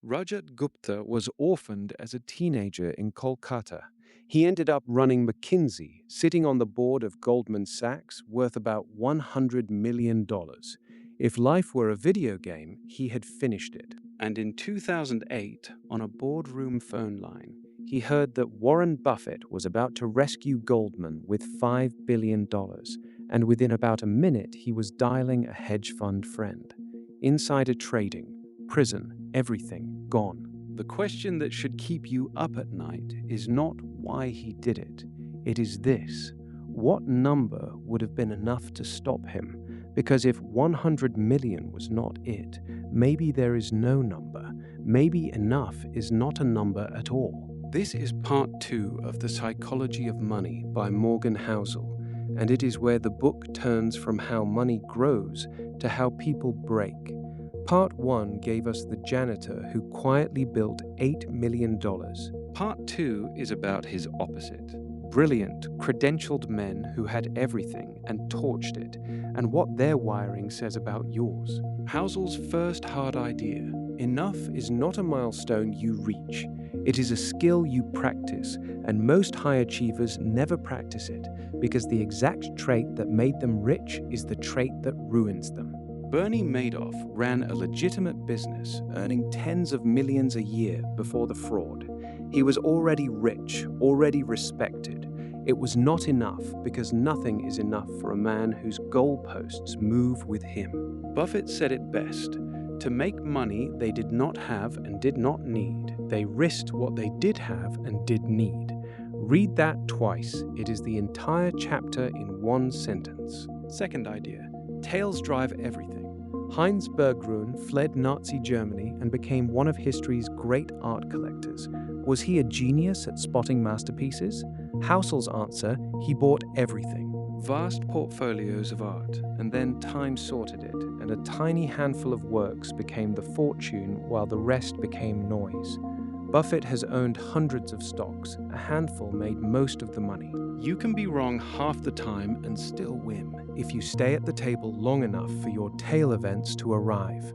Rajat Gupta was orphaned as a teenager in Kolkata. He ended up running McKinsey, sitting on the board of Goldman Sachs, worth about $100 million. If life were a video game, he had finished it. And in 2008, on a boardroom phone line, he heard that Warren Buffett was about to rescue Goldman with $5 billion, and within about a minute he was dialing a hedge fund friend. Insider trading, prison, everything gone. The question that should keep you up at night is not why he did it. It is this: what number would have been enough to stop him? Because if 100 million was not it, maybe there is no number. Maybe enough is not a number at all. This is part 2 of The Psychology of Money by Morgan Housel, and it is where the book turns from how money grows to how people break. Part 1 gave us the janitor who quietly built $8 million. Part 2 is about his opposite. Brilliant, credentialed men who had everything and torched it, and what their wiring says about yours. Housel's first hard idea: enough is not a milestone you reach. It is a skill you practice, and most high achievers never practice it, because the exact trait that made them rich is the trait that ruins them. Bernie Madoff ran a legitimate business, earning tens of millions a year before the fraud. He was already rich, already respected. It was not enough, because nothing is enough for a man whose goalposts move with him. Buffett said it best: to make money they did not have and did not need, they risked what they did have and did need. Read that twice. It is the entire chapter in one sentence. Second idea: tails drive everything. Heinz Berggruen fled Nazi Germany and became one of history's great art collectors. Was he a genius at spotting masterpieces? Housel's answer: he bought everything. Vast portfolios of art, and then time sorted it, and a tiny handful of works became the fortune while the rest became noise. Buffett has owned hundreds of stocks. A handful made most of the money. You can be wrong half the time and still win if you stay at the table long enough for your tail events to arrive.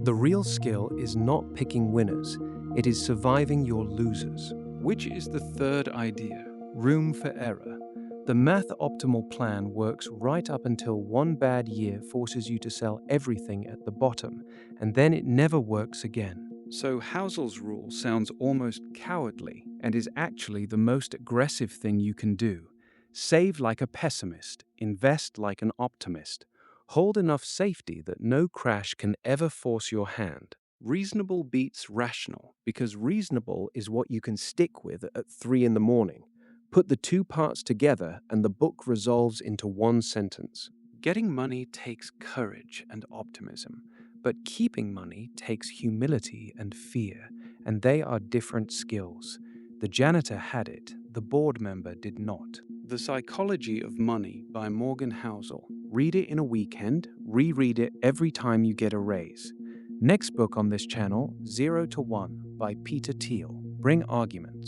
The real skill is not picking winners. It is surviving your losers. Which is the third idea: room for error. The math optimal plan works right up until one bad year forces you to sell everything at the bottom, and then it never works again. So Housel's rule sounds almost cowardly and is actually the most aggressive thing you can do. Save like a pessimist, invest like an optimist. Hold enough safety that no crash can ever force your hand. Reasonable beats rational, because reasonable is what you can stick with at 3 in the morning. Put the two parts together and the book resolves into one sentence. Getting money takes courage and optimism, but keeping money takes humility and fear, and they are different skills. The janitor had it, the board member did not. The Psychology of Money by Morgan Housel. Read it in a weekend, reread it every time you get a raise. Next book on this channel, 0 to 1 by Peter Thiel. Bring arguments.